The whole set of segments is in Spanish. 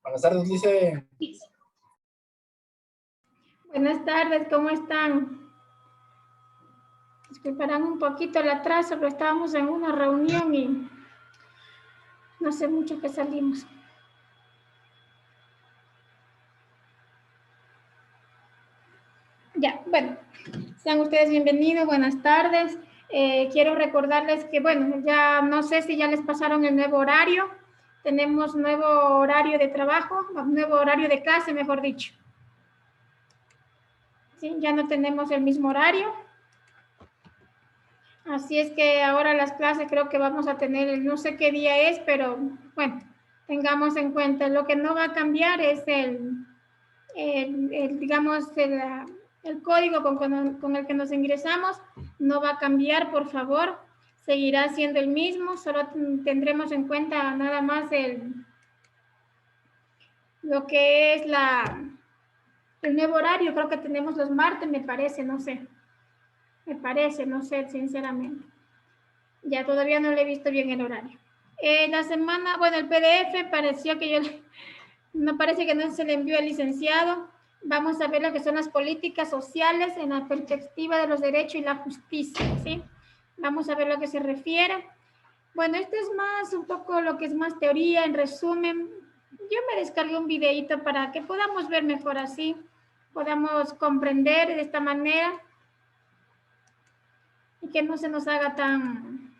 Buenas tardes, Lice. Buenas tardes, ¿cómo están? Disculparán un poquito el atraso, pero estábamos en una reunión y no sé mucho que salimos. Ya, bueno, sean ustedes bienvenidos, buenas tardes. Quiero recordarles que, bueno, ya no sé si ya les pasaron el nuevo horario. Tenemos nuevo horario de trabajo, nuevo horario de clase, mejor dicho. ¿Sí? Ya no tenemos el mismo horario. Así es que ahora las clases creo que vamos a tener, no sé qué día es, pero bueno, tengamos en cuenta. Lo que no va a cambiar es digamos, el código con el que nos ingresamos. No va a cambiar, por favor. Seguirá siendo el mismo, solo tendremos en cuenta nada más lo que es el nuevo horario. Creo que tenemos los martes, me parece, no sé. Me parece, no sé, sinceramente. Ya todavía no le he visto bien el horario. La semana, bueno, el PDF pareció que no parece que no se le envió al licenciado. Vamos a ver lo que son las políticas sociales en la perspectiva de los derechos y la justicia, ¿sí? Vamos a ver lo que se refiere. Bueno, esto es más un poco lo que es más teoría, en resumen. Yo me descargué un videito para que podamos ver mejor así, podamos comprender de esta manera y que no se nos haga tan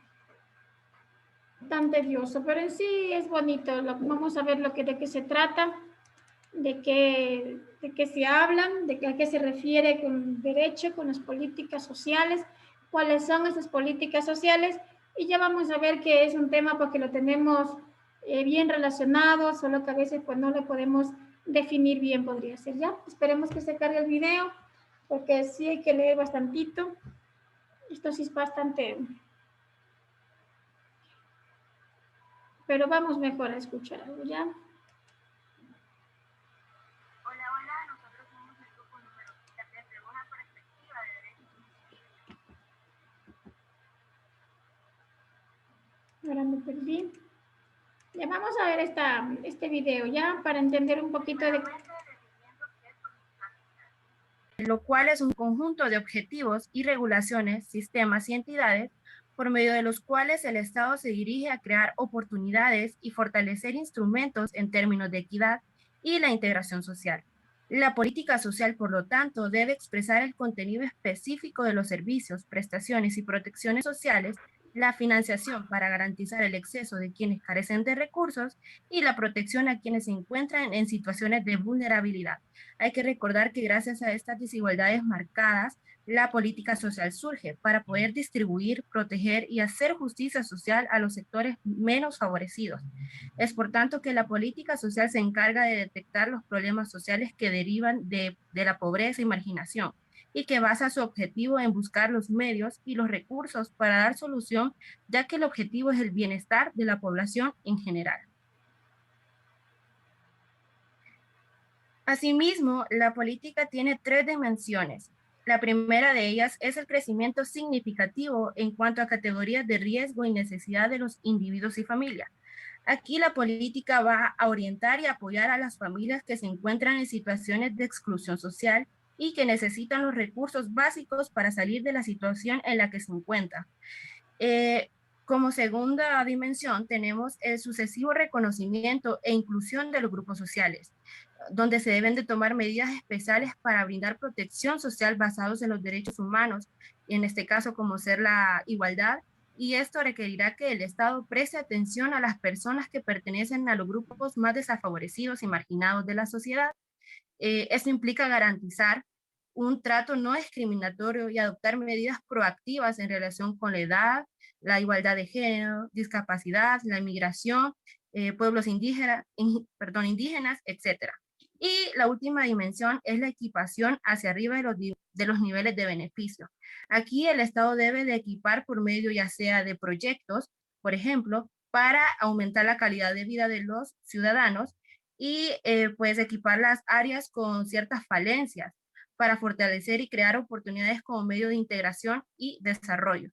tedioso, pero en sí es bonito. Vamos a ver de qué se trata, de qué se hablan, a qué se refiere con derecho, con las políticas sociales, cuáles son esas políticas sociales, y ya vamos a ver que es un tema porque lo tenemos bien relacionado, solo que a veces pues no lo podemos definir bien, podría ser. Ya, esperemos que se cargue el video, porque sí hay que leer bastantito. Esto sí es bastante... Pero vamos mejor a escuchar algo, ¿ya? Hola, hola, nosotros somos el grupo número 7 de una perspectiva de derechos civiles. Ahora me perdí. Ya vamos a ver este video, ¿ya? Para entender un poquito de... Lo cual es un conjunto de objetivos y regulaciones, sistemas y entidades por medio de los cuales el Estado se dirige a crear oportunidades y fortalecer instrumentos en términos de equidad y la integración social. La política social, por lo tanto, debe expresar el contenido específico de los servicios, prestaciones y protecciones sociales, la financiación para garantizar el acceso de quienes carecen de recursos y la protección a quienes se encuentran en situaciones de vulnerabilidad. Hay que recordar que gracias a estas desigualdades marcadas, la política social surge para poder distribuir, proteger y hacer justicia social a los sectores menos favorecidos. Es por tanto que la política social se encarga de detectar los problemas sociales que derivan de la pobreza y marginación y que basa su objetivo en buscar los medios y los recursos para dar solución, ya que el objetivo es el bienestar de la población en general. Asimismo, la política tiene 3 dimensiones. La primera de ellas es el crecimiento significativo en cuanto a categorías de riesgo y necesidad de los individuos y familias. Aquí la política va a orientar y apoyar a las familias que se encuentran en situaciones de exclusión social y que necesitan los recursos básicos para salir de la situación en la que se encuentran. Como segunda dimensión tenemos el sucesivo reconocimiento e inclusión de los grupos sociales, donde se deben de tomar medidas especiales para brindar protección social basados en los derechos humanos, en este caso como ser la igualdad, y esto requerirá que el Estado preste atención a las personas que pertenecen a los grupos más desfavorecidos y marginados de la sociedad. Esto implica garantizar un trato no discriminatorio y adoptar medidas proactivas en relación con la edad, la igualdad de género, discapacidad, la inmigración, pueblos indígenas, etc. Y la última dimensión es la equipación hacia arriba de los niveles de beneficio. Aquí el Estado debe de equipar por medio ya sea de proyectos, por ejemplo, para aumentar la calidad de vida de los ciudadanos y pues equipar las áreas con ciertas falencias para fortalecer y crear oportunidades como medio de integración y desarrollo.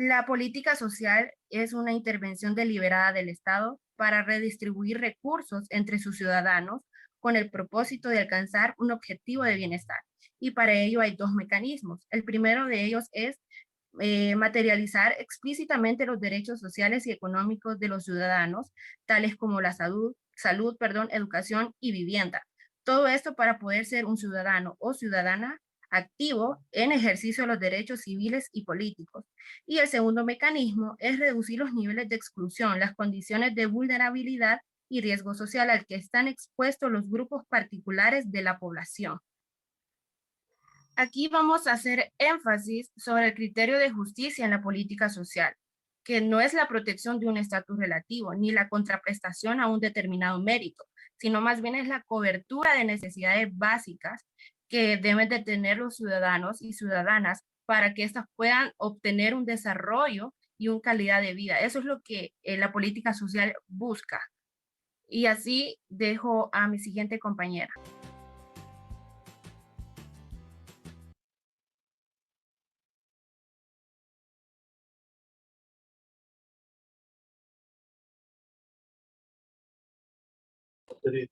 La política social es una intervención deliberada del Estado para redistribuir recursos entre sus ciudadanos con el propósito de alcanzar un objetivo de bienestar. Y para ello hay dos mecanismos. El primero de ellos es materializar explícitamente los derechos sociales y económicos de los ciudadanos, tales como la salud, educación y vivienda. Todo esto para poder ser un ciudadano o ciudadana activo en ejercicio de los derechos civiles y políticos. Y el segundo mecanismo es reducir los niveles de exclusión, las condiciones de vulnerabilidad y riesgo social al que están expuestos los grupos particulares de la población. Aquí vamos a hacer énfasis sobre el criterio de justicia en la política social, que no es la protección de un estatus relativo ni la contraprestación a un determinado mérito, sino más bien es la cobertura de necesidades básicas que deben de tener los ciudadanos y ciudadanas para que éstas puedan obtener un desarrollo y una calidad de vida. Eso es lo que la política social busca. Y así dejo a mi siguiente compañera.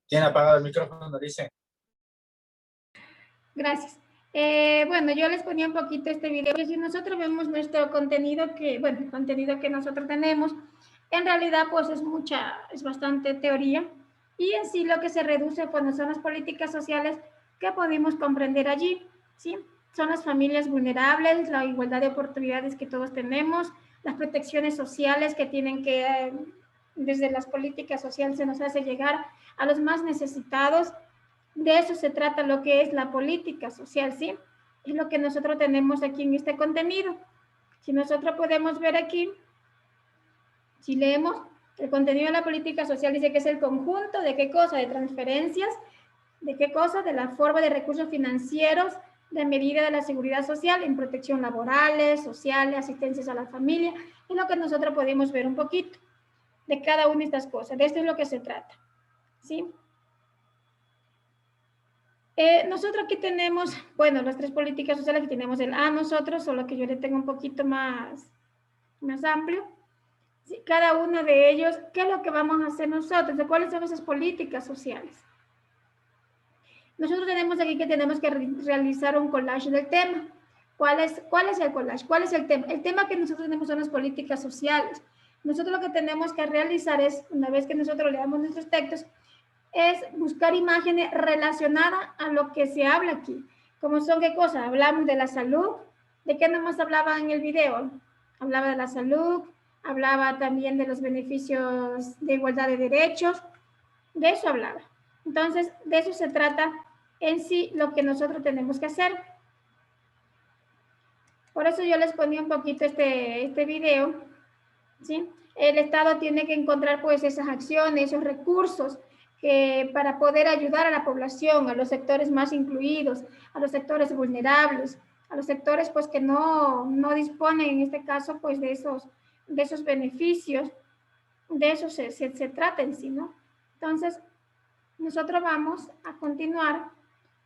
Tiene apagado el micrófono, dice. Gracias. Bueno, yo les ponía un poquito este video, que si nosotros vemos nuestro contenido, el contenido que nosotros tenemos, en realidad pues es bastante teoría, y en sí lo que se reduce cuando son las políticas sociales que podemos comprender allí, ¿sí? Son las familias vulnerables, la igualdad de oportunidades que todos tenemos, las protecciones sociales que tienen que, desde las políticas sociales se nos hace llegar a los más necesitados. De eso se trata lo que es la política social, ¿sí? Es lo que nosotros tenemos aquí en este contenido. Si nosotros podemos ver aquí, si leemos, el contenido de la política social dice que es el conjunto de qué cosa, de transferencias, de qué cosa, de la forma de recursos financieros, de medida de la seguridad social, en protección laborales, sociales, asistencias a la familia, es lo que nosotros podemos ver un poquito de cada una de estas cosas. De esto es lo que se trata, ¿sí? Nosotros aquí tenemos, bueno, las tres políticas sociales que tenemos el A nosotros, solo que yo le tengo un poquito más amplio. Sí, cada uno de ellos, ¿qué es lo que vamos a hacer nosotros? ¿De cuáles son esas políticas sociales? Nosotros tenemos aquí que tenemos que realizar un collage del tema. ¿Cuál es el collage? ¿Cuál es el tema? El tema que nosotros tenemos son las políticas sociales. Nosotros lo que tenemos que realizar es, una vez que nosotros leamos nuestros textos, es buscar imágenes relacionadas a lo que se habla aquí. ¿Cómo son qué cosas? Hablamos de la salud. ¿De qué nomás hablaba en el video? Hablaba de la salud, hablaba también de los beneficios de igualdad de derechos. De eso hablaba. Entonces, de eso se trata en sí lo que nosotros tenemos que hacer. Por eso yo les ponía un poquito este video, ¿sí? El Estado tiene que encontrar pues esas acciones, esos recursos para poder ayudar a la población, a los sectores más incluidos, a los sectores vulnerables, a los sectores pues que no disponen en este caso pues de esos beneficios. De eso se trata en sí, ¿no? Entonces, nosotros vamos a continuar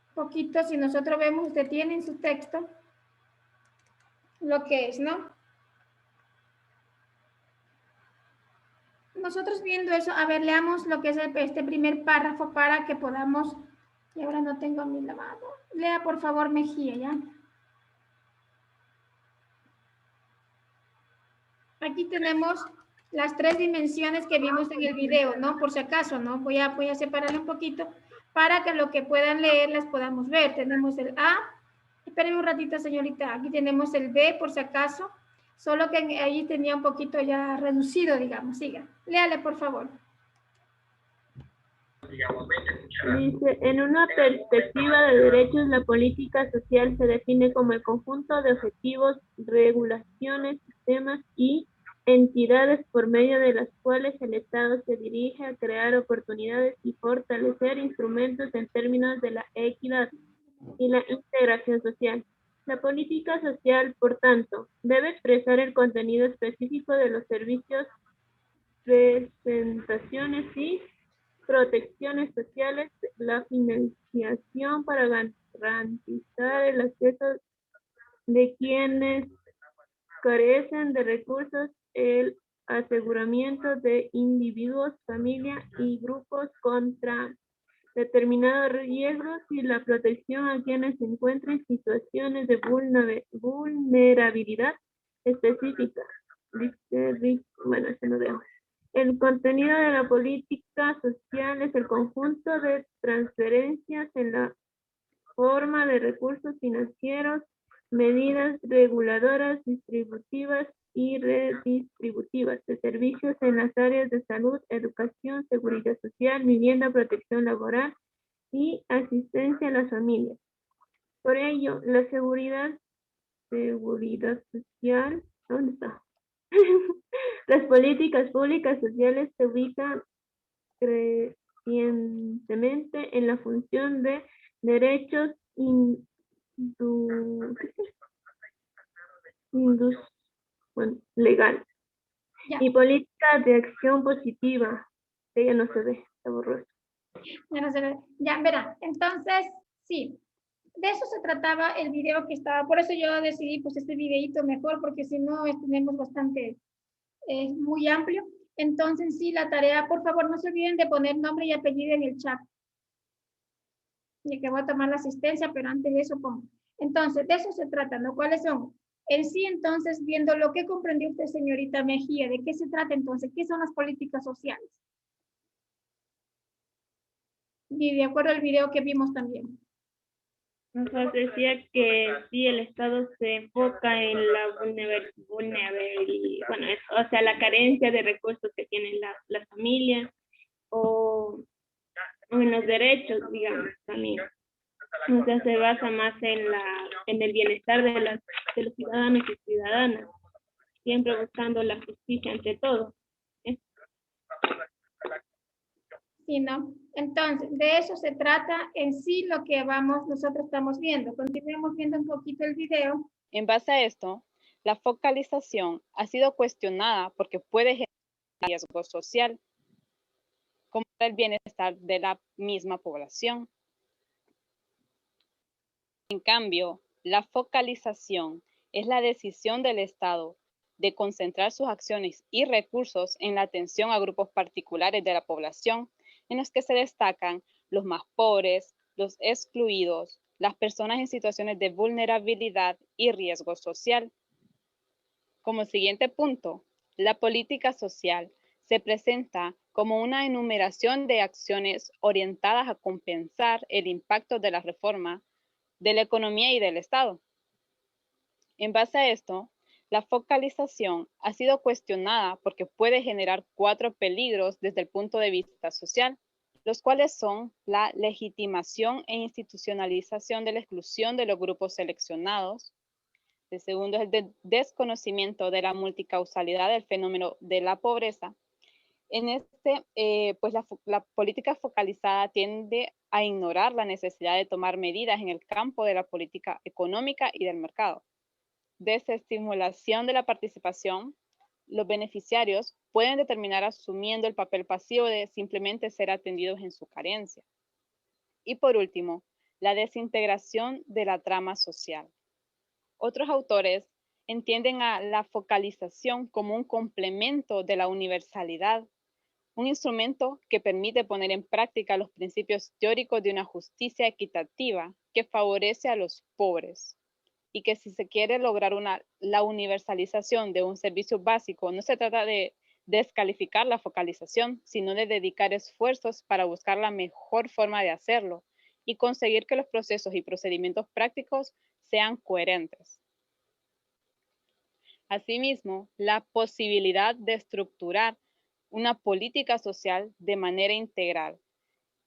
un poquito. Si nosotros vemos, usted tiene en su texto lo que es, ¿no? Nosotros viendo eso, a ver, leamos lo que es este primer párrafo para que podamos, y ahora no tengo mi lavado. Lea por favor Mejía, ¿ya? Aquí tenemos las tres dimensiones que vimos en el video, ¿no? Por si acaso, ¿no? Voy a separarle un poquito para que lo que puedan leer las podamos ver. Tenemos el A. Espérenme un ratito, señorita. Aquí tenemos el B, por si acaso. Solo que ahí tenía un poquito ya reducido, digamos. Siga. Léale, por favor. Dice, en una perspectiva de derechos, la política social se define como el conjunto de objetivos, regulaciones, sistemas y entidades por medio de las cuales el Estado se dirige a crear oportunidades y fortalecer instrumentos en términos de la equidad y la integración social. La política social, por tanto, debe expresar el contenido específico de los servicios, prestaciones y protecciones sociales, la financiación para garantizar el acceso de quienes carecen de recursos, el aseguramiento de individuos, familias y grupos contra determinados riesgos y la protección a quienes se encuentran en situaciones de vulnerabilidad específica. Bueno, este no veo. El contenido de la política social es el conjunto de transferencias en la forma de recursos financieros, medidas reguladoras, distributivas y redistributivas de servicios en las áreas de salud, educación, seguridad social, vivienda, protección laboral y asistencia a las familias. Por ello, la seguridad social, ¿dónde está? Las políticas públicas sociales se ubican crecientemente en la función de derechos legales Ya, y políticas de acción positiva. Ella no se ve, está borroso. ya no se ve. Ya, verá. Entonces, sí, de eso se trataba el video que estaba. Por eso yo decidí, pues, este videito mejor, porque si no, tenemos bastante, es muy amplio. Entonces, sí, la tarea, por favor, no se olviden de poner nombre y apellido en el chat. Y que voy a tomar la asistencia, pero antes de eso pongo. Entonces, de eso se trata, ¿no? ¿Cuáles son? En sí, entonces, viendo lo que comprendió usted, señorita Mejía, ¿de qué se trata entonces? ¿Qué son las políticas sociales? Y de acuerdo al video que vimos también. Nos decía que sí, el Estado se enfoca en la vulnerabilidad, bueno, o sea, la carencia de recursos que tienen las familias o en los derechos, digamos, también. O sea, se basa más en el bienestar de los ciudadanos y ciudadanas, siempre buscando la justicia ante todo. Sí, ¿no? Entonces, de eso se trata en sí lo que nosotros estamos viendo. Continuemos viendo un poquito el video. En base a esto, la focalización ha sido cuestionada porque puede generar riesgo social, como el bienestar de la misma población. En cambio, la focalización es la decisión del Estado de concentrar sus acciones y recursos en la atención a grupos particulares de la población, en los que se destacan los más pobres, los excluidos, las personas en situaciones de vulnerabilidad y riesgo social. Como siguiente punto, la política social se presenta como una enumeración de acciones orientadas a compensar el impacto de la reforma de la economía y del Estado. En base a esto, la focalización ha sido cuestionada porque puede generar 4 peligros desde el punto de vista social, los cuales son la legitimación e institucionalización de la exclusión de los grupos seleccionados. El segundo es el desconocimiento de la multicausalidad del fenómeno de la pobreza. En pues la política focalizada tiende a ignorar la necesidad de tomar medidas en el campo de la política económica y del mercado. Desestimulación de la participación. Los beneficiarios pueden terminar asumiendo el papel pasivo de simplemente ser atendidos en su carencia. Y por último, la desintegración de la trama social. Otros autores entienden a la focalización como un complemento de la universalidad, un instrumento que permite poner en práctica los principios teóricos de una justicia equitativa que favorece a los pobres, y que si se quiere lograr la universalización de un servicio básico, no se trata de descalificar la focalización, sino de dedicar esfuerzos para buscar la mejor forma de hacerlo y conseguir que los procesos y procedimientos prácticos sean coherentes. Asimismo, la posibilidad de estructurar una política social de manera integral,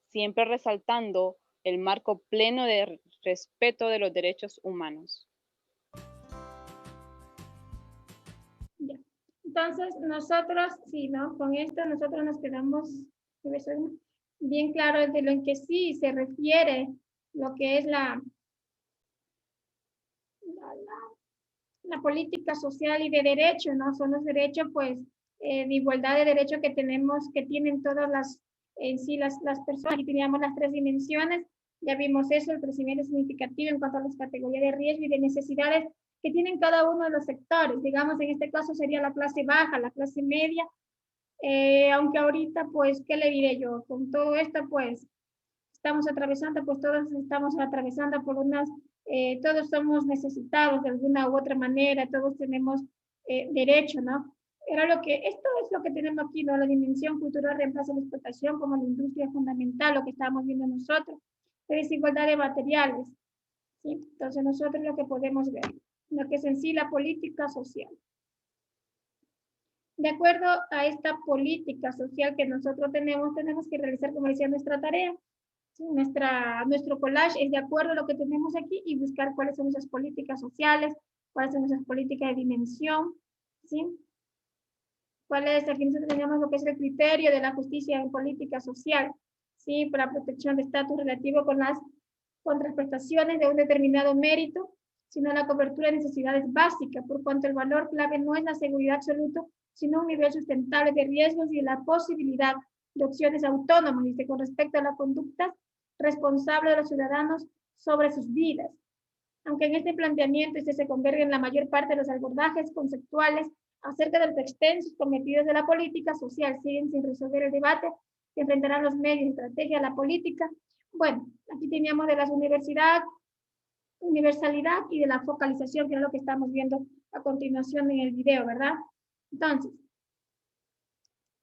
siempre resaltando el marco pleno de respeto de los derechos humanos. Ya. Entonces, nosotros, sí, ¿no? Con esto nosotros nos quedamos bien claro de lo en que sí se refiere lo que es la política social y de derecho, ¿no? Son los derechos, pues, de igualdad de derecho que tenemos, que tienen todas las, en sí, las personas. Aquí teníamos las 3 dimensiones, ya vimos eso, el crecimiento significativo en cuanto a las categorías de riesgo y de necesidades que tienen cada uno de los sectores. Digamos, en este caso sería la clase baja, la clase media, aunque ahorita, pues, ¿qué le diré yo? Con todo esto, pues, estamos atravesando, pues todos estamos atravesando por unas, todos somos necesitados de alguna u otra manera, todos tenemos derecho, ¿no? Esto es lo que tenemos aquí, ¿no? La dimensión cultural reemplaza la explotación como la industria fundamental, lo que estamos viendo nosotros, la desigualdad de materiales, ¿sí? Entonces nosotros lo que podemos ver, lo que es en sí la política social. De acuerdo a esta política social que nosotros tenemos que realizar, como decía, nuestra tarea. ¿Sí? Nuestro collage es de acuerdo a lo que tenemos aquí y buscar cuáles son esas políticas sociales, cuáles son esas políticas de dimensión, ¿sí? Aquí nosotros tenemos lo que es el criterio de la justicia en política social, ¿sí? Para protección de estatus relativo con las contraprestaciones de un determinado mérito, sino la cobertura de necesidades básicas, por cuanto el valor clave no es la seguridad absoluta, sino un nivel sustentable de riesgos y la posibilidad de opciones autónomas, dice, con respecto a la conducta responsable de los ciudadanos sobre sus vidas. Aunque en este planteamiento se convergen la mayor parte de los abordajes conceptuales acerca de los extensos cometidos de la política social, siguen sin resolver el debate que enfrentarán los medios, estrategia, la política. Bueno, aquí teníamos de la universalidad y de la focalización, que es lo que estamos viendo a continuación en el video, ¿verdad? Entonces,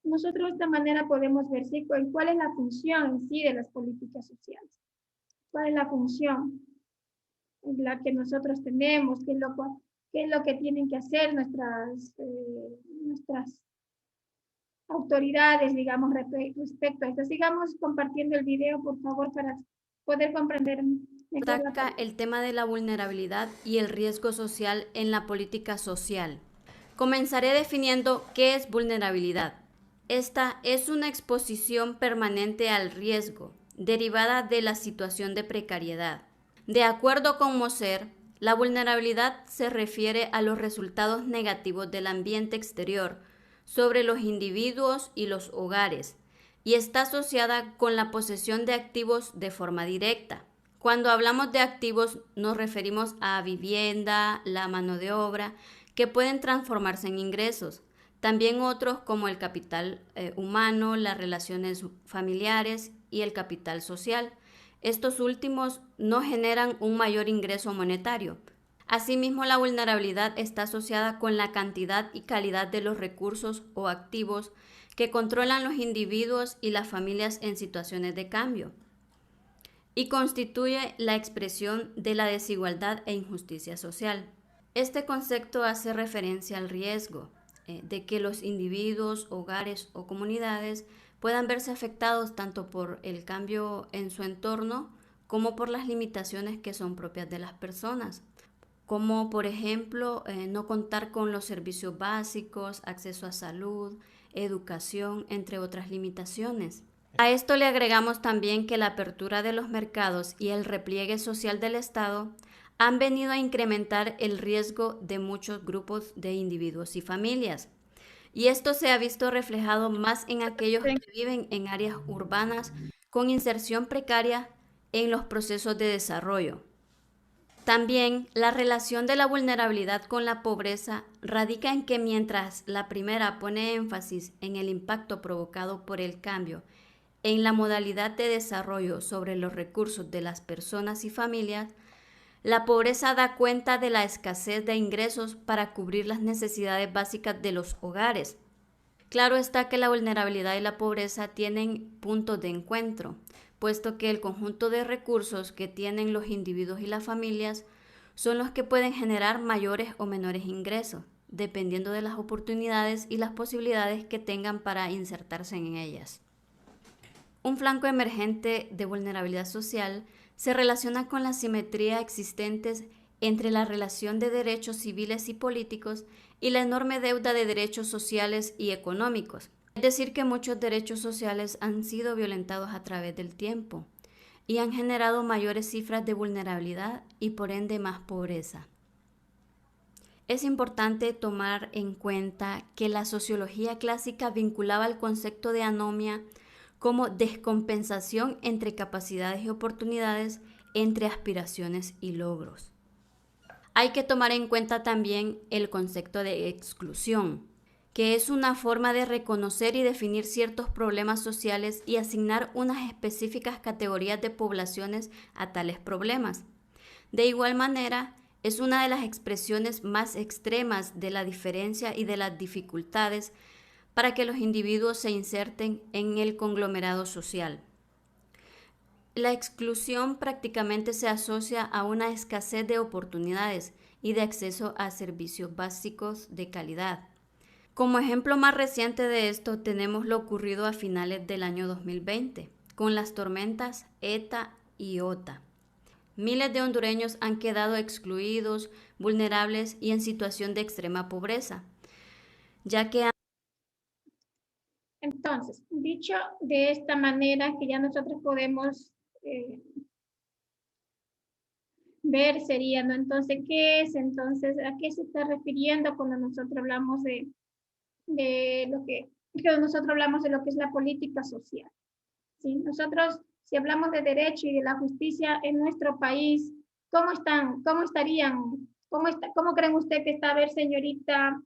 nosotros de esta manera podemos ver, ¿sí?, cuál es la función en sí de las políticas sociales. ¿Cuál es la función en la que nosotros tenemos? ¿Qué es lo que tienen que hacer nuestras autoridades, digamos, respecto a esto? Sigamos compartiendo el video, por favor, para poder comprender mejor. Destaca el tema de la vulnerabilidad y el riesgo social en la política social. Comenzaré definiendo qué es vulnerabilidad. Esta es una exposición permanente al riesgo, derivada de la situación de precariedad. De acuerdo con Moser, la vulnerabilidad se refiere a los resultados negativos del ambiente exterior sobre los individuos y los hogares, y está asociada con la posesión de activos de forma directa. Cuando hablamos de activos nos referimos a vivienda, la mano de obra, que pueden transformarse en ingresos. También otros como el capital humano, las relaciones familiares y el capital social. Estos últimos no generan un mayor ingreso monetario. Asimismo, la vulnerabilidad está asociada con la cantidad y calidad de los recursos o activos que controlan los individuos y las familias en situaciones de cambio, y constituye la expresión de la desigualdad e injusticia social. Este concepto hace referencia al riesgo de que los individuos, hogares o comunidades puedan verse afectados tanto por el cambio en su entorno como por las limitaciones que son propias de las personas, como por ejemplo no contar con los servicios básicos, acceso a salud, educación, entre otras limitaciones. A esto le agregamos también que la apertura de los mercados y el repliegue social del Estado han venido a incrementar el riesgo de muchos grupos de individuos y familias. Y esto se ha visto reflejado más en aquellos que viven en áreas urbanas con inserción precaria en los procesos de desarrollo. También la relación de la vulnerabilidad con la pobreza radica en que mientras la primera pone énfasis en el impacto provocado por el cambio en la modalidad de desarrollo sobre los recursos de las personas y familias, la pobreza da cuenta de la escasez de ingresos para cubrir las necesidades básicas de los hogares. Claro está que la vulnerabilidad y la pobreza tienen puntos de encuentro, puesto que el conjunto de recursos que tienen los individuos y las familias son los que pueden generar mayores o menores ingresos, dependiendo de las oportunidades y las posibilidades que tengan para insertarse en ellas. Un flanco emergente de vulnerabilidad social se relaciona con la asimetría existentes entre la relación de derechos civiles y políticos y la enorme deuda de derechos sociales y económicos. Es decir, que muchos derechos sociales han sido violentados a través del tiempo y han generado mayores cifras de vulnerabilidad y por ende más pobreza. Es importante tomar en cuenta que la sociología clásica vinculaba el concepto de anomia como descompensación entre capacidades y oportunidades, entre aspiraciones y logros. Hay que tomar en cuenta también el concepto de exclusión, que es una forma de reconocer y definir ciertos problemas sociales y asignar unas específicas categorías de poblaciones a tales problemas. De igual manera, es una de las expresiones más extremas de la diferencia y de las dificultades para que los individuos se inserten en el conglomerado social. La exclusión prácticamente se asocia a una escasez de oportunidades y de acceso a servicios básicos de calidad. Como ejemplo más reciente de esto tenemos lo ocurrido a finales del año 2020, con las tormentas ETA y OTA. Miles de hondureños han quedado excluidos, vulnerables y en situación de extrema pobreza, ya que Entonces, dicho de esta manera que ya nosotros podemos ver sería, ¿no? Entonces, ¿qué es? Entonces, ¿a qué se está refiriendo cuando nosotros hablamos de lo que nosotros hablamos de lo que es la política social? ¿Sí? Nosotros, si hablamos de derecho y de la justicia en nuestro país, ¿cómo están? ¿Cómo estarían? ¿Cómo creen usted que está? A ver, señorita,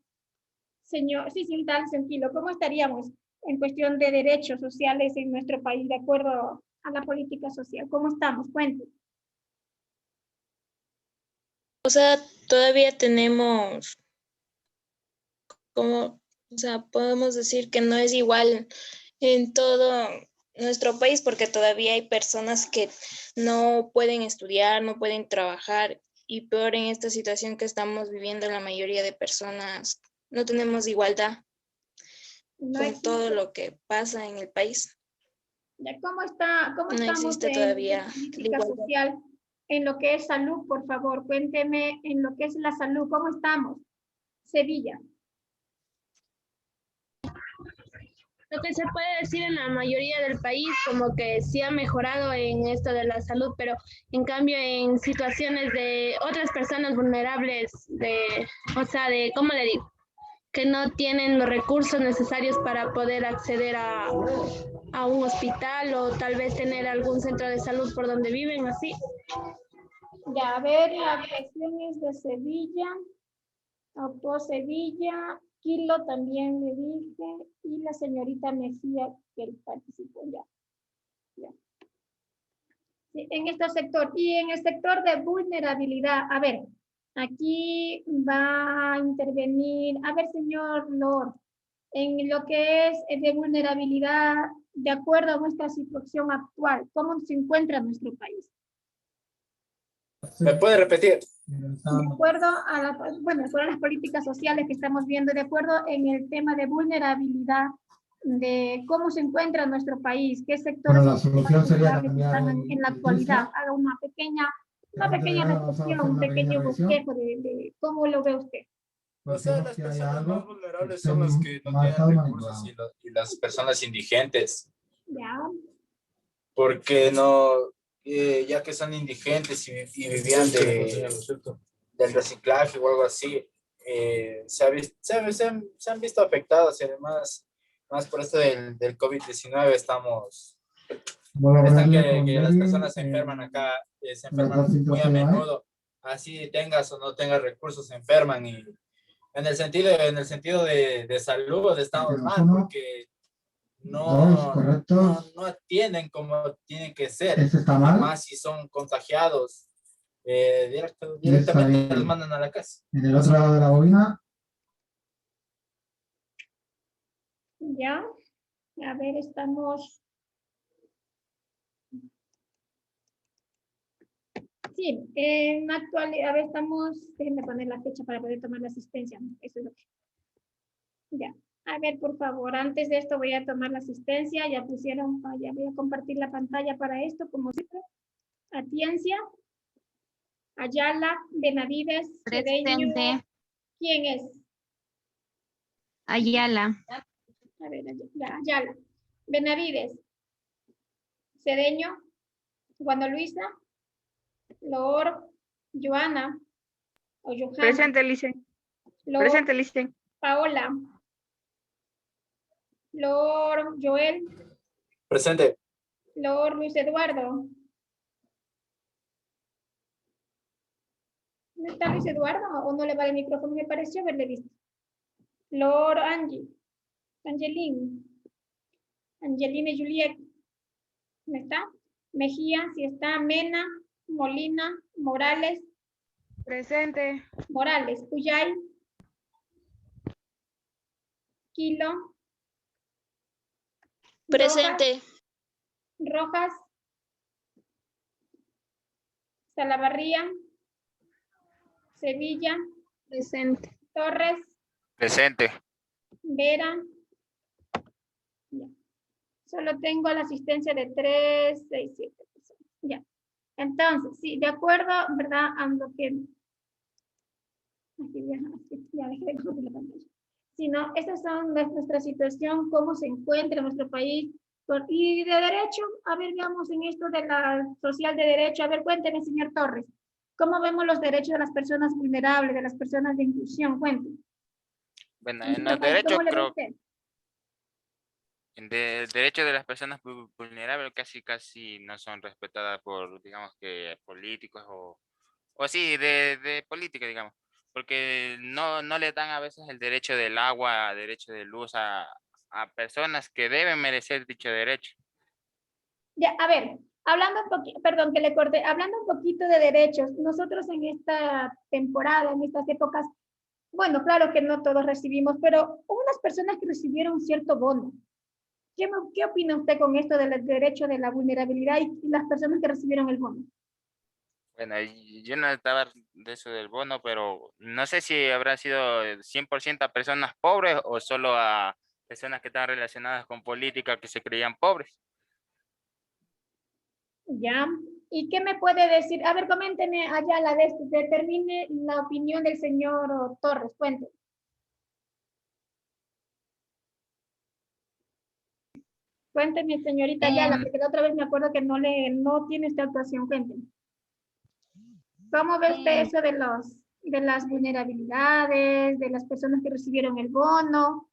señor, sí, tal sentido, ¿cómo estaríamos en cuestión de derechos sociales en nuestro país de acuerdo a la política social? ¿Cómo estamos? Cuéntenos. O sea, todavía tenemos, como, o sea, podemos decir que no es igual en todo nuestro país porque todavía hay personas que no pueden estudiar, no pueden trabajar y peor en esta situación que estamos viviendo la mayoría de personas, no tenemos igualdad No con existe. todo lo que pasa en el país. Ya, ¿cómo No estamos existe en todavía política la igualdad. social en lo que es salud? Por favor, cuénteme en lo que es la salud, ¿cómo estamos? Sevilla. Lo que se puede decir en la mayoría del país, como que sí ha mejorado en esto de la salud, pero en cambio en situaciones de otras personas vulnerables, o sea, ¿cómo le digo? Que no tienen los recursos necesarios para poder acceder a un hospital o tal vez tener algún centro de salud por donde viven, así. Ya, a ver, la cuestión es de Sevilla, Auto Sevilla, Kilo también le dije, y la señorita Mejía que él participó ya. Sí, en este sector, y en el sector de vulnerabilidad, a ver, aquí va a intervenir, a ver, señor Lord, en lo que es de vulnerabilidad, de acuerdo a nuestra situación actual, ¿cómo se encuentra nuestro país? ¿Me puede repetir? De acuerdo a de acuerdo a las políticas sociales que estamos viendo, de acuerdo en el tema de vulnerabilidad, de cómo se encuentra nuestro país, qué sectores la solución sería están en la actualidad. Haga una pequeña reflexión, un pequeño bosquejo de cómo lo ve usted. O sea, las personas más vulnerables son las que no tienen recursos y las personas indigentes. Ya, Porque no, ya que son indigentes y vivían del reciclaje o algo así, se han visto afectados y además, más por esto del COVID-19 están que las personas se enferman acá, se enferman muy a menudo, así tengas o no tengas recursos, se enferman y en el sentido de salud estamos mal porque no atienden como tienen que ser. ¿Está mal? Más si son contagiados, directamente los mandan a la casa. En el otro lado de la bobina. ya, a ver, estamos. Sí, en actualidad, a ver, déjenme poner la fecha para poder tomar la asistencia. Eso es lo que. Ya. A ver, por favor, antes de esto voy a tomar la asistencia. Ya pusieron, ya voy a compartir la pantalla para esto, como siempre. Atienza, Ayala, Benavides, Cedeño. ¿Quién es? Ayala. A ver, Ayala. Benavides. Cedeño. Juana Luisa. Lor. Joana. O Johanna. Presente, Licen. Presente, Licen. Paola. Lor Joel. Presente. Lor Luis Eduardo. ¿No está Luis Eduardo o no le vale el micrófono? Me pareció haberle visto. Lord Angie. Angeline. Angeline Juliet. ¿No está? Mejía, si está. Mena, Molina, Morales. Presente. Morales, Puyay. Kilo. Presente. Rojas. Salavarría. Sevilla. Presente. Torres. Presente. Vera. Ya. Solo tengo la asistencia de 3, 6, 7 personas. Ya. Entonces, sí, de acuerdo, ¿verdad? A lo que... Aquí ya dejé de compartir la pantalla. Si no, estas son nuestra situación, cómo se encuentra nuestro país. Y de derecho, a ver, veamos en esto de la social de derecho. A ver, cuénteme, señor Torres. ¿Cómo vemos los derechos de las personas vulnerables, de las personas de inclusión? Cuénteme. Bueno, En en nuestro los país, derechos ¿cómo le ve creo usted? el derecho de las personas vulnerables casi no son respetadas por, digamos que políticos o así, de política, digamos, porque no le dan a veces el derecho del agua, derecho de luz a personas que deben merecer dicho derecho. Ya, a ver, hablando un poquito, perdón que le corté, hablando un poquito de derechos, nosotros en esta temporada, en estas épocas, bueno, claro que no todos recibimos, pero hubo unas personas que recibieron un cierto bono. ¿Qué opina usted con esto del derecho de la vulnerabilidad y las personas que recibieron el bono? Bueno, yo no estaba de eso del bono, pero no sé si habrá sido 100% a personas pobres o solo a personas que estaban relacionadas con política que se creían pobres. Ya, ¿y qué me puede decir? A ver, coménteme allá la de determine la opinión del señor Torres, cuente. Cuénteme, señorita Ayala, porque la otra vez me acuerdo que no tiene esta actuación, cuénteme. ¿Cómo ve usted eso de las vulnerabilidades, de las personas que recibieron el bono?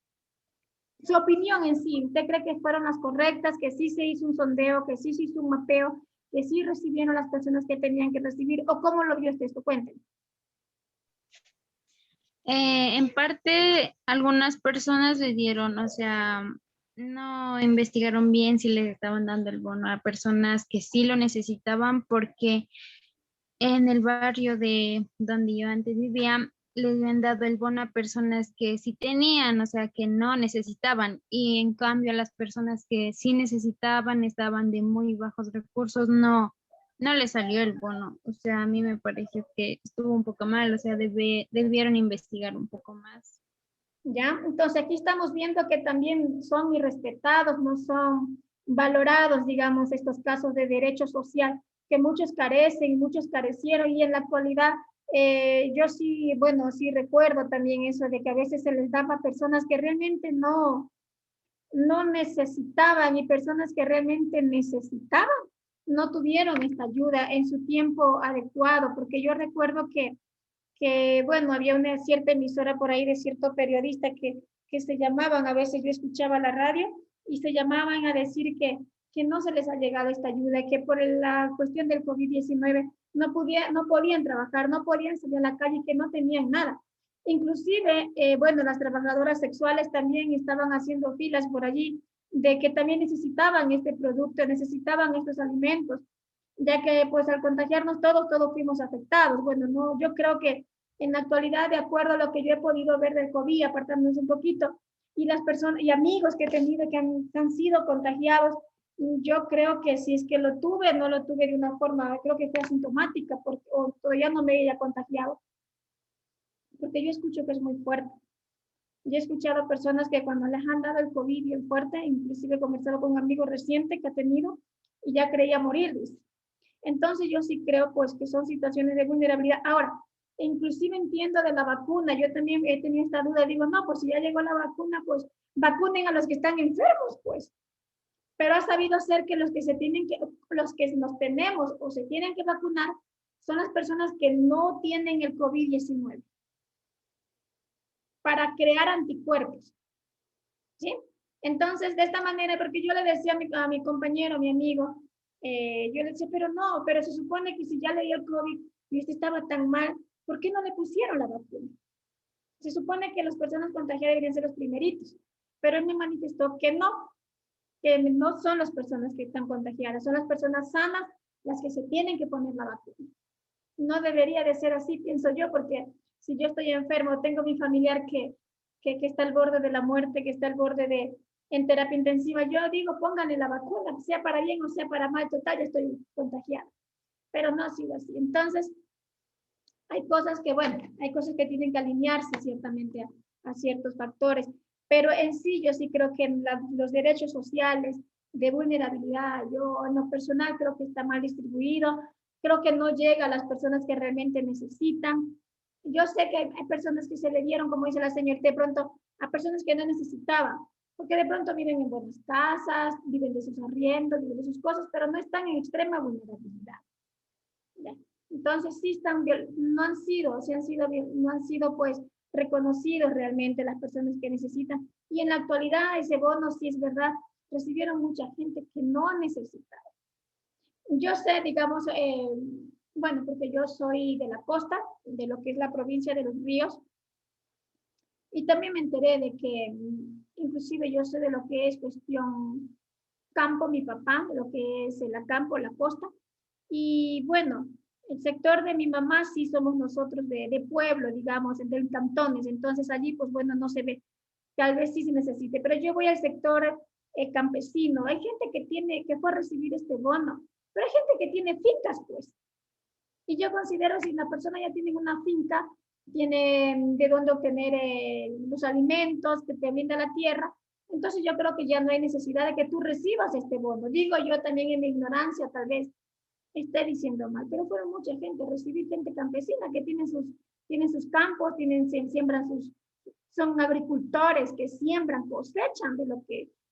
Su opinión en sí, ¿usted cree que fueron las correctas, que sí se hizo un sondeo, que sí se hizo un mapeo, que sí recibieron las personas que tenían que recibir, o cómo lo vio usted esto? Cuénteme. En parte, algunas personas le dieron, o sea, no investigaron bien si les estaban dando el bono a personas que sí lo necesitaban, porque en el barrio de donde yo antes vivía, les habían dado el bono a personas que sí tenían, o sea, que no necesitaban, y en cambio a las personas que sí necesitaban, estaban de muy bajos recursos, no les salió el bono. O sea, a mí me pareció que estuvo un poco mal, o sea, debieron investigar un poco más. ¿Ya? Entonces aquí estamos viendo que también son irrespetados, no son valorados, digamos, estos casos de derecho social, que muchos carecen, muchos carecieron, y en la actualidad yo sí, bueno, sí recuerdo también eso de que a veces se les daba a personas que realmente no necesitaban, y personas que realmente necesitaban no tuvieron esta ayuda en su tiempo adecuado, porque yo recuerdo que bueno, había una cierta emisora por ahí de cierto periodista que se llamaban, a veces yo escuchaba la radio y se llamaban a decir que no se les ha llegado esta ayuda, que por la cuestión del COVID-19 no podían trabajar, no podían salir a la calle, que no tenían nada. Inclusive, bueno, las trabajadoras sexuales también estaban haciendo filas por allí, de que también necesitaban este producto, necesitaban estos alimentos, ya que pues al contagiarnos todos fuimos afectados. Bueno, no, yo creo que en la actualidad, de acuerdo a lo que yo he podido ver del COVID, apartándonos un poquito, y las personas y amigos que he tenido que han sido contagiados, yo creo que si es que lo tuve, no lo tuve de una forma, creo que fue asintomática, porque, o todavía no me haya contagiado, porque yo escucho que es muy fuerte. Yo he escuchado personas que cuando les han dado el COVID bien fuerte, inclusive he conversado con un amigo reciente que ha tenido y ya creía morir, dice. Entonces yo sí creo pues que son situaciones de vulnerabilidad. Ahora, inclusive entiendo de la vacuna, yo también he tenido esta duda, digo, no, pues si ya llegó la vacuna, pues vacunen a los que están enfermos, pues. Pero ha sabido ser que los que nos tenemos o se tienen que vacunar son las personas que no tienen el COVID-19 para crear anticuerpos, ¿sí? Entonces, de esta manera, porque yo le decía a mi compañero, a mi amigo, yo le decía, pero no, pero se supone que si ya le dio el COVID y usted estaba tan mal, ¿Por qué no le pusieron la vacuna? Se supone que las personas contagiadas deberían ser los primeritos, pero él me manifestó que no son las personas que están contagiadas, son las personas sanas las que se tienen que poner la vacuna. No debería de ser así, pienso yo, porque si yo estoy enfermo, tengo mi familiar que está al borde de la muerte, que está al borde de en terapia intensiva, yo digo, pónganle la vacuna, sea para bien o sea para mal, total, ya estoy contagiada. Pero no ha sido así. Entonces, hay cosas que tienen que alinearse ciertamente a ciertos factores, pero en sí yo sí creo que los derechos sociales de vulnerabilidad, yo en lo personal creo que está mal distribuido, creo que no llega a las personas que realmente necesitan. Yo sé que hay personas que se le dieron, como dice la señorita, de pronto a personas que no necesitaban, porque de pronto viven en buenas casas, viven de sus arriendos, viven de sus cosas, pero no están en extrema vulnerabilidad. ¿Ya? Entonces sí no han sido pues reconocidos realmente las personas que necesitan. Y en la actualidad ese bono, sí es verdad, recibieron mucha gente que no necesitaba. Yo sé, digamos, bueno, porque yo soy de la costa, de lo que es la provincia de Los Ríos, y también me enteré de que, inclusive yo sé de lo que es cuestión campo, mi papá, de lo que es el campo, la costa, y bueno, el sector de mi mamá sí somos nosotros de pueblo, digamos, de cantones, entonces allí, pues bueno, no se ve, tal vez sí se necesite, pero yo voy al sector campesino, hay gente que fue a recibir este bono, pero hay gente que tiene fincas, pues, y yo considero si una persona ya tiene una finca, tiene de dónde obtener los alimentos que te brinda la tierra, entonces yo creo que ya no hay necesidad de que tú recibas este bono. Digo yo también en mi ignorancia, tal vez esté diciendo mal, pero fueron mucha gente, recibí gente campesina que tienen sus campos, son agricultores que siembran, cosechan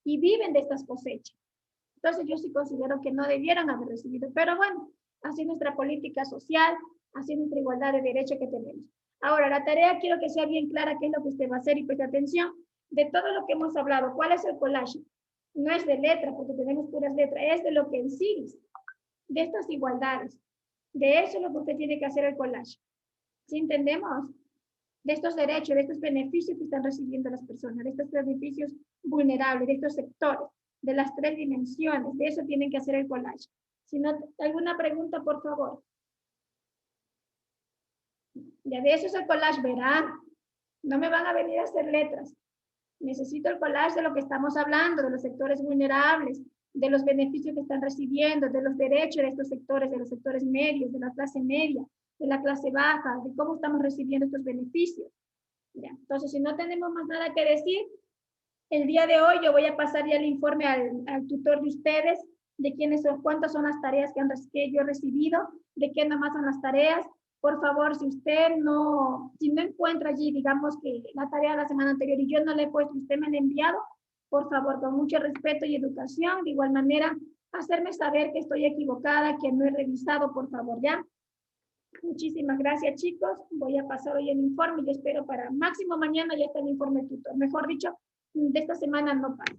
y viven de estas cosechas. Entonces yo sí considero que no debieran haber recibido, pero bueno, así es nuestra política social, así es nuestra igualdad de derechos que tenemos. Ahora, la tarea quiero que sea bien clara qué es lo que usted va a hacer y preste atención de todo lo que hemos hablado. ¿Cuál es el collage? No es de letra, porque tenemos puras letras, es de lo que en sí, de estas igualdades. De eso es lo que usted tiene que hacer el collage. ¿Sí entendemos? De estos derechos, de estos beneficios que están recibiendo las personas, de estos beneficios vulnerables, de estos sectores, de las 3 dimensiones, de eso tienen que hacer el collage. Si no, ¿alguna pregunta, por favor? Ya de eso es el collage, verán. No me van a venir a hacer letras. Necesito el collage de lo que estamos hablando, de los sectores vulnerables, de los beneficios que están recibiendo, de los derechos de estos sectores, de los sectores medios, de la clase media, de la clase baja, de cómo estamos recibiendo estos beneficios. Ya. Entonces, si no tenemos más nada que decir, el día de hoy yo voy a pasar ya el informe al tutor de ustedes, de cuántas son las tareas que yo he recibido, de qué nomás son las tareas. Por favor, si no encuentra allí, digamos que la tarea de la semana anterior y yo no le he puesto, usted me la ha enviado, por favor, con mucho respeto y educación, de igual manera, hacerme saber que estoy equivocada, que no he revisado, por favor, ¿ya? Muchísimas gracias, chicos. Voy a pasar hoy el informe y espero para máximo mañana ya está el informe tutor. Mejor dicho, de esta semana no pasa.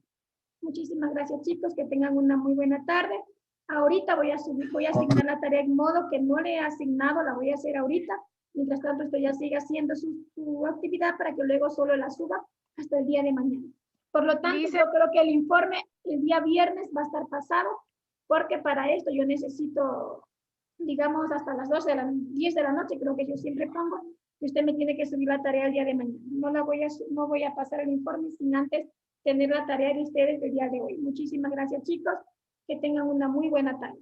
Muchísimas gracias, chicos, que tengan una muy buena tarde. Ahorita voy a asignar la tarea en modo que no le he asignado, la voy a hacer ahorita. Mientras tanto, esto ya sigue haciendo su actividad para que luego solo la suba hasta el día de mañana. Por lo tanto, yo creo que el informe el día viernes va a estar pasado, porque para esto yo necesito, digamos, hasta las 10 de la noche, creo que yo siempre pongo, que usted me tiene que subir la tarea el día de mañana. No voy a pasar el informe sin antes tener la tarea de ustedes del día de hoy. Muchísimas gracias, chicos. Que tengan una muy buena tarde.